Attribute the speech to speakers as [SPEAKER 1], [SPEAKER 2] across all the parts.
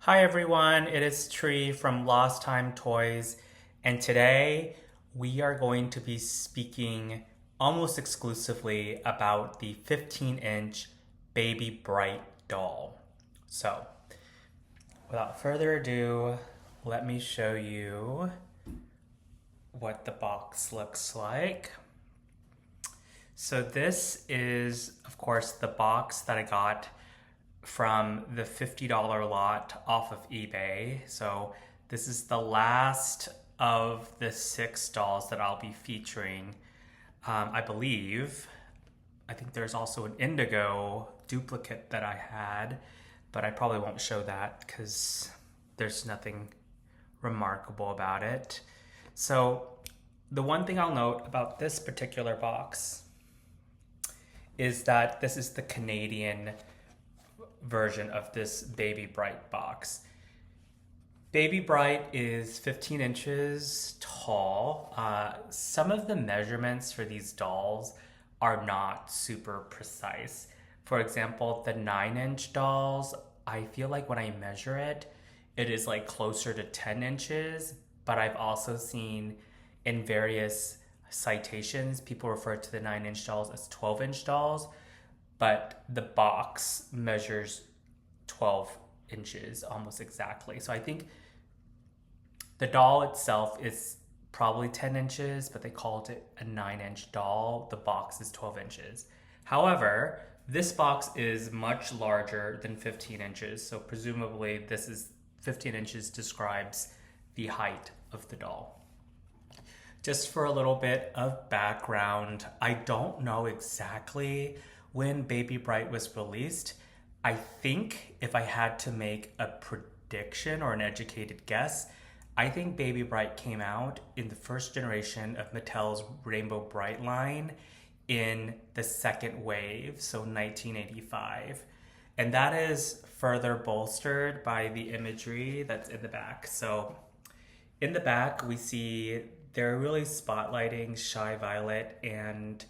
[SPEAKER 1] Hi everyone, it is Tree from Lost Time Toys, and today we are going to be speaking almost exclusively about the 15-inch Baby Brite doll. So, without further ado, let me show you what the box looks like. So this is, of course, the box that I got from the $50 lot off of eBay. So this is the last of the 6 dolls that I'll be featuring. I believe. I think there's also an indigo duplicate that I had, but I probably won't show that because there's nothing remarkable about it. So the one thing I'll note about this particular box is that this is the Canadian version of this Baby Brite box. Baby Brite is 15 inches tall. Some of the measurements for these dolls are not super precise. For example, the 9-inch dolls, I feel like when I measure it, it is like closer to 10 inches, but I've also seen in various citations, people refer to the 9-inch dolls as 12-inch dolls, but the box measures 12 inches almost exactly. So I think the doll itself is probably 10 inches, but they called it a 9-inch doll. The box is 12 inches. However, this box is much larger than 15 inches, so presumably this is 15 inches describes the height of the doll. Just for a little bit of background, I don't know exactly when Baby Brite was released. I think if I had to make a prediction or an educated guess, I think Baby Brite came out in the first generation of Mattel's Rainbow Brite line in the second wave, so 1985. And that is further bolstered by the imagery that's in the back. So in the back, we see they're really spotlighting Shy Violet and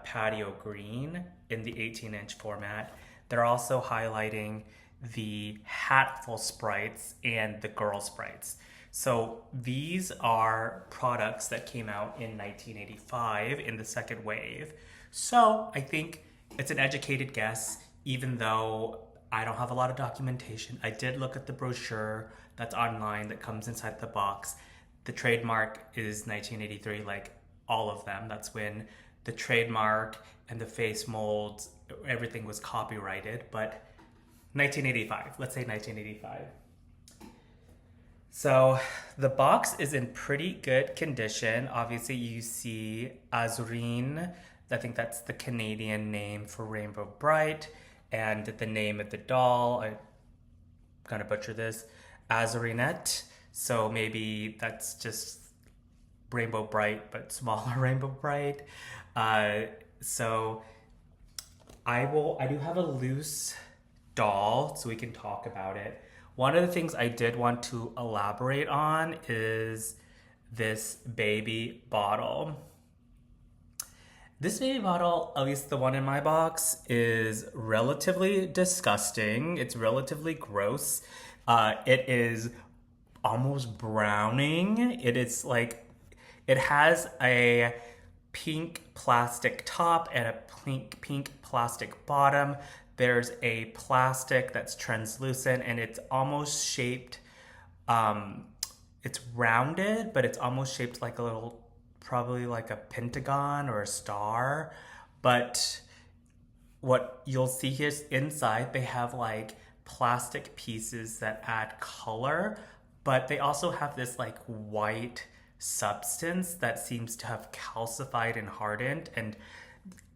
[SPEAKER 1] Patio Green in the 18-inch format. They're also highlighting the Hatful sprites and the Girl sprites. So these are products that came out in 1985 in the second wave. So I think it's an educated guess, even though I don't have a lot of documentation. I did look at the brochure that's online that comes inside the box. The trademark is 1983, like all of them. That's when the trademark and the face molds, everything was copyrighted, but 1985, let's say 1985. So the box is in pretty good condition. Obviously you see Azurine, I think that's the Canadian name for Rainbow Brite, and the name of the doll, I'm gonna butcher this, Azurinette. So maybe that's just Rainbow Brite, but smaller Rainbow Brite. So I do have a loose doll, so we can talk about it. One of the things I did want to elaborate on is this baby bottle. This baby bottle, at least the one in my box, is relatively disgusting. It's relatively gross. It is almost browning. It is like, it has a pink plastic top and a pink plastic bottom. There's a plastic that's translucent and it's almost shaped, it's rounded, but it's almost shaped like a little, probably like a pentagon or a star. But what you'll see here is inside, they have like plastic pieces that add color, but they also have this like white substance that seems to have calcified and hardened. And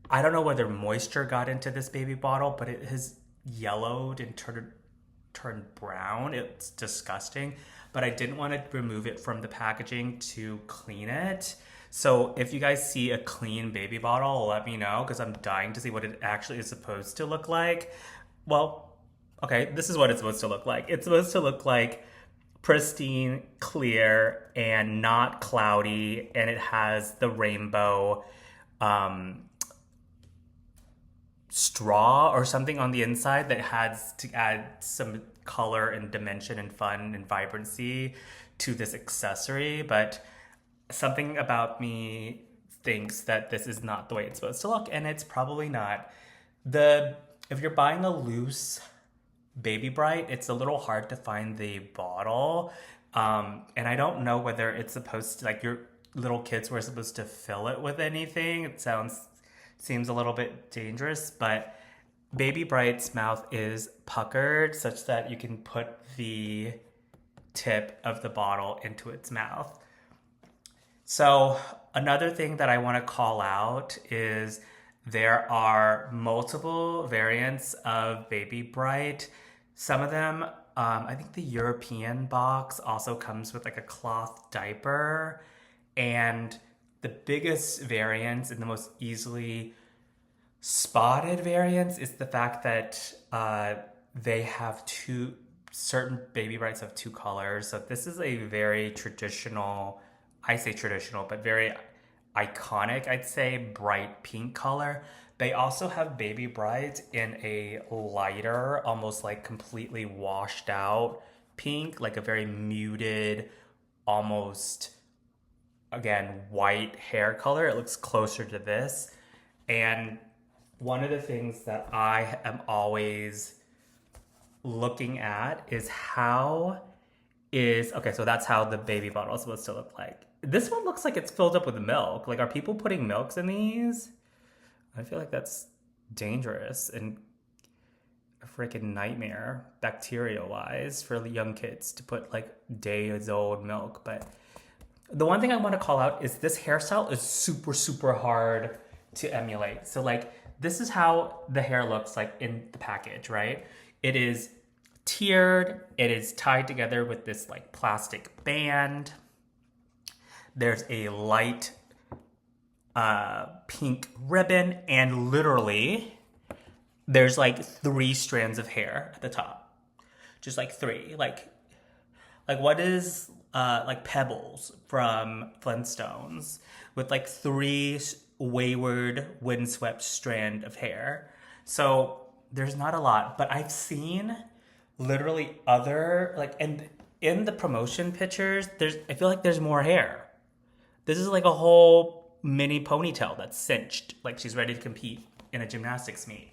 [SPEAKER 1] I don't know whether moisture got into this baby bottle, but it has yellowed and turned brown. It's disgusting, but I didn't want to remove it from the packaging to clean it. So if you guys see a clean baby bottle, let me know, because I'm dying to see what it actually is supposed to look like. Well, okay, this is what it's supposed to look like. It's supposed to look like pristine, clear, and not cloudy, and it has the rainbow straw or something on the inside that has to add some color and dimension and fun and vibrancy to this accessory. But something about me thinks that this is not the way it's supposed to look, and it's probably not. The If you're buying a loose Baby Brite, it's a little hard to find the bottle. And I don't know whether it's supposed to, like, your little kids were supposed to fill it with anything. Seems a little bit dangerous, but Baby Brite's mouth is puckered such that you can put the tip of the bottle into its mouth. So another thing that I want to call out is there are multiple variants of Baby Brite. Some of them, I think the European box also comes with like a cloth diaper. And the biggest variance and the most easily spotted variance is the fact that they have certain Baby Brites have two colors. So this is a very traditional, I say traditional, but very iconic, I'd say, bright pink color. They also have Baby Brite in a lighter, almost like completely washed out pink, like a very muted, almost, again, white hair color. It looks closer to this. And one of the things that I am always looking at is okay, so that's how the baby bottle is supposed to look like. This one looks like it's filled up with milk. Like, are people putting milks in these? I feel like that's dangerous and a freaking nightmare, bacteria-wise, for young kids to put like days-old milk. But the one thing I want to call out is this hairstyle is super, super hard to emulate. So like, this is how the hair looks like in the package, right? It is tiered. It is tied together with this like plastic band. There's a light pink ribbon, and literally there's like 3 strands of hair at the top. Just like 3. Like what is like Pebbles from Flintstones with like 3 wayward windswept strand of hair. So there's not a lot, but I've seen literally other, like, and in the promotion pictures, I feel like there's more hair. This is like a whole mini ponytail that's cinched, like she's ready to compete in a gymnastics meet.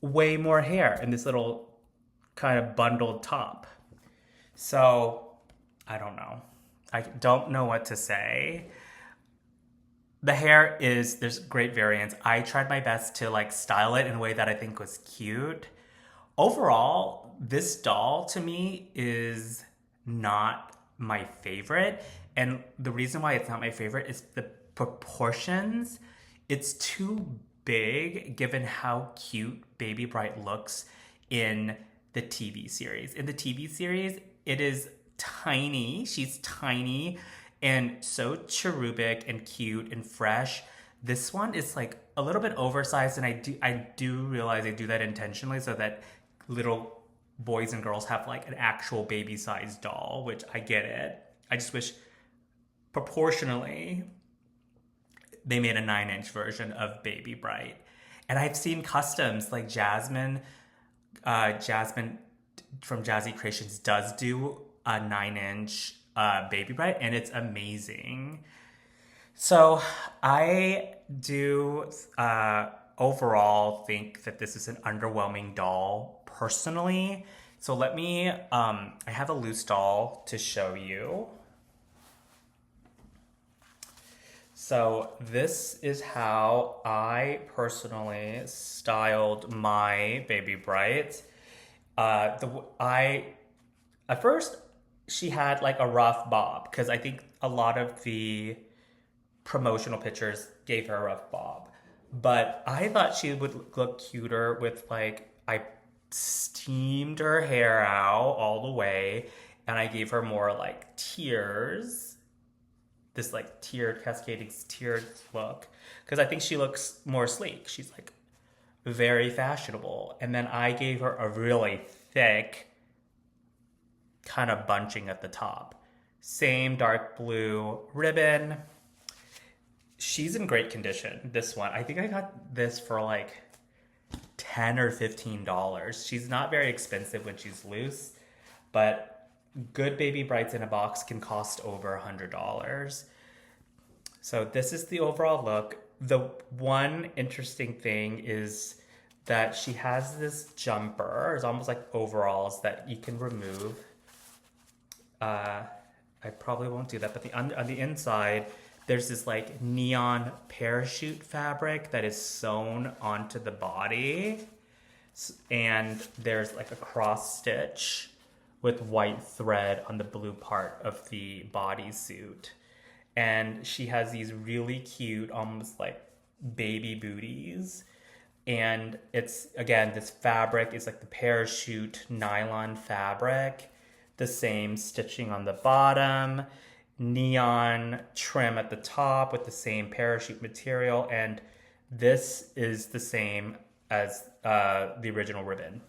[SPEAKER 1] Way more hair in this little kind of bundled top. So, I don't know. I don't know what to say. The hair there's great variance. I tried my best to like style it in a way that I think was cute. Overall, this doll to me is not my favorite. And the reason why it's not my favorite is the proportions. It's too big given how cute Baby Brite looks in the TV series. In the TV series, it is tiny. She's tiny and so cherubic and cute and fresh. This one is like a little bit oversized, and I do realize they do that intentionally so that little boys and girls have like an actual baby-sized doll, which I get it. I just wish proportionally they made a 9-inch version of Baby Brite. And I've seen customs, like Jasmine from Jazzy Creations does do a 9-inch Baby Brite, and it's amazing. So I do overall think that this is an underwhelming doll personally. So let me, I have a loose doll to show you. So this is how I personally styled my Baby Brite. At first, she had like a rough bob, because I think a lot of the promotional pictures gave her a rough bob. But I thought she would look cuter with like, I steamed her hair out all the way, and I gave her more like tiers. This like tiered, cascading tiered look, because I think she looks more sleek. She's like very fashionable. And then I gave her a really thick kind of bunching at the top. Same dark blue ribbon. she's in great condition. This one, I think I got this for like $10 or $15. She's not very expensive when she's loose, but good baby brights in a box can cost over $100. So this is the overall look. The one interesting thing is that she has this jumper. It's almost like overalls that you can remove. I probably won't do that, but on the inside, there's this like neon parachute fabric that is sewn onto the body. And there's like a cross stitch with white thread on the blue part of the bodysuit. And she has these really cute, almost like baby booties. And it's, again, this fabric is like the parachute nylon fabric, the same stitching on the bottom, neon trim at the top with the same parachute material. And this is the same as the original ribbon.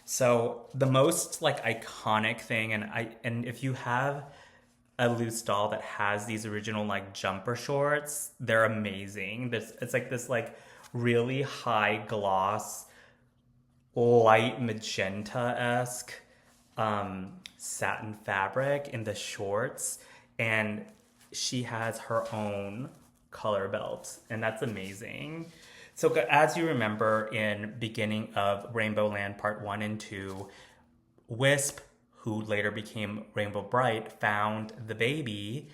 [SPEAKER 1] So the most like iconic thing, and if you have a loose doll that has these original like jumper shorts, they're amazing. It's like this like really high gloss, light magenta-esque satin fabric in the shorts, and she has her own color belt, and that's amazing. So as you remember in beginning of Rainbow Land Part 1 and 2, Wisp, who later became Rainbow Brite, found the baby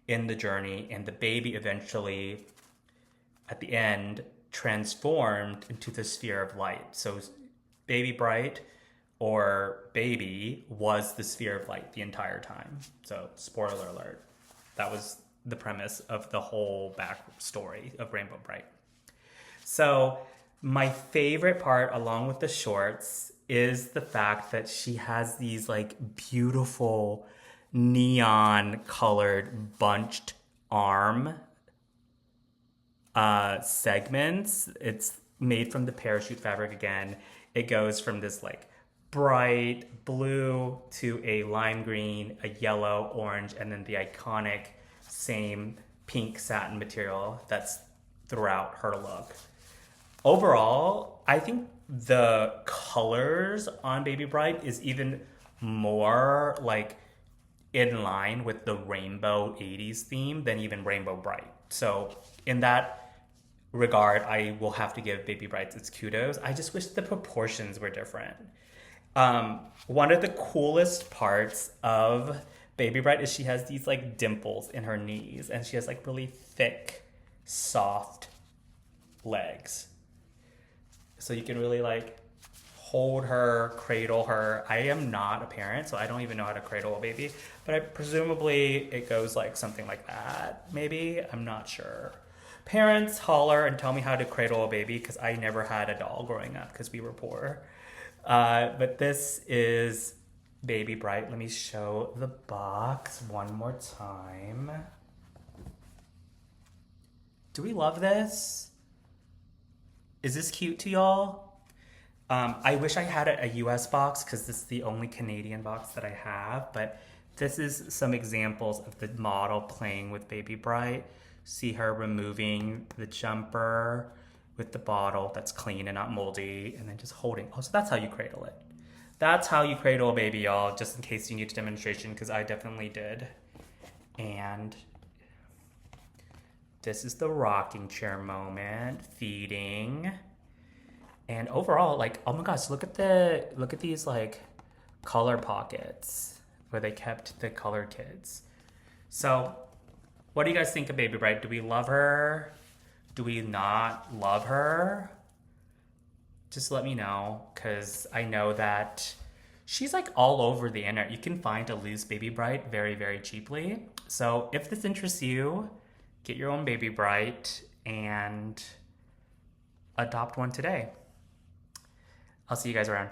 [SPEAKER 1] in the journey, and the baby eventually, at the end, transformed into the sphere of light. So Baby Brite, or Baby, was the sphere of light the entire time. So spoiler alert, that was the premise of the whole backstory of Rainbow Brite. So my favorite part, along with the shorts, is the fact that she has these like beautiful neon colored bunched arm segments. It's made from the parachute fabric again. It goes from this like bright blue to a lime green, a yellow, orange, and then the iconic same pink satin material that's throughout her look. Overall, I think the colors on Baby Brite is even more like in line with the rainbow 80s theme than even Rainbow Brite. So in that regard, I will have to give Baby Brite its kudos. I just wish the proportions were different. One of the coolest parts of Baby Brite is she has these like dimples in her knees, and she has like really thick, soft legs. So you can really like hold her, cradle her. I am not a parent, so I don't even know how to cradle a baby, but presumably it goes like something like that. Maybe, I'm not sure. Parents, holler and tell me how to cradle a baby, because I never had a doll growing up because we were poor. But this is Baby Brite. Let me show the box one more time. Do we love this? Is this cute to y'all? I wish I had a US box because this is the only Canadian box that I have, but this is some examples of the model playing with Baby Brite. See her removing the jumper with the bottle that's clean and not moldy, and then just holding. Oh, so that's how you cradle it. That's how you cradle a baby, y'all, just in case you need a demonstration, because I definitely did. And this is the rocking chair moment, feeding. And overall, like, oh my gosh, look at these like color pockets where they kept the color kids. So what do you guys think of Baby Brite? Do we love her? Do we not love her? Just let me know, because I know that she's like all over the internet. You can find a loose Baby Brite very, very cheaply. So if this interests you, get your own Baby Brite and adopt one today. I'll see you guys around.